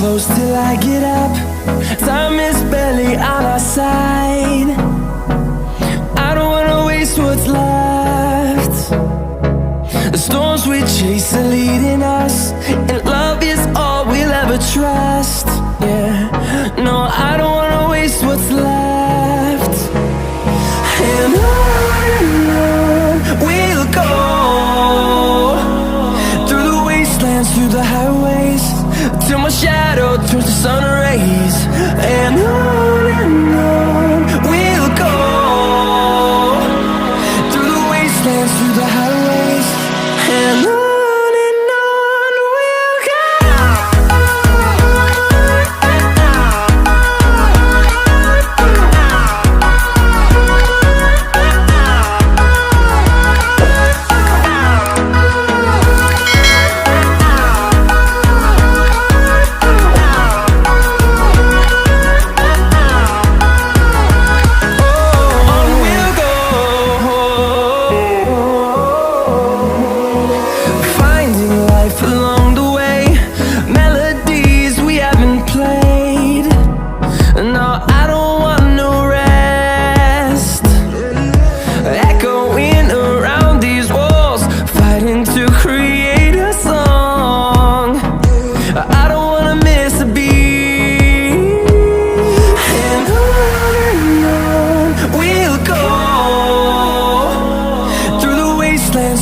close till I get up. Time is barely on our side. I don't wanna waste what's left. The storms we chase are leading us, and love is all we'll ever trust. Yeah, no, I don't wanna waste what's left. And on we'll go, through the wastelands, through the highways, till my shadow turns to sun rays. And on we'll go, through the wastelands, through the highways, and on we'll go.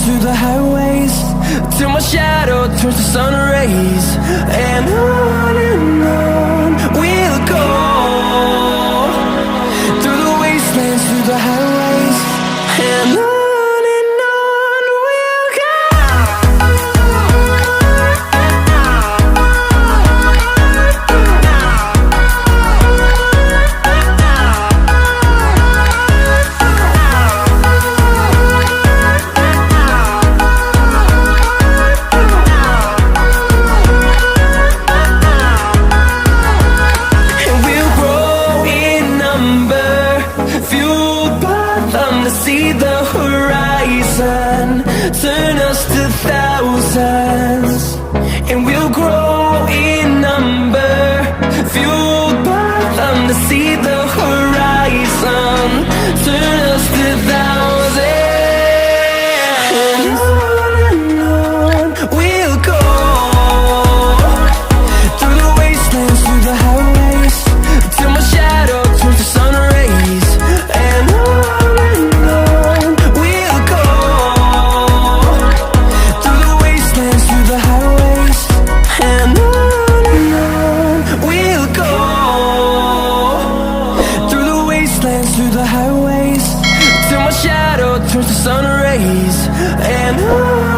Through the highways, till my shadow turns to sun rays. And on we'll go, through the wastelands, through the highways, and on we'll go. See the horizon, turn us to thousands, and we'll grow in number, fueled by them. To see the horizon, turn us to thousands, and on we'll go, through the wastelands, through the highways, till my shadow turns to sun rays. And through the highways, till my shadow turns to sun rays. And on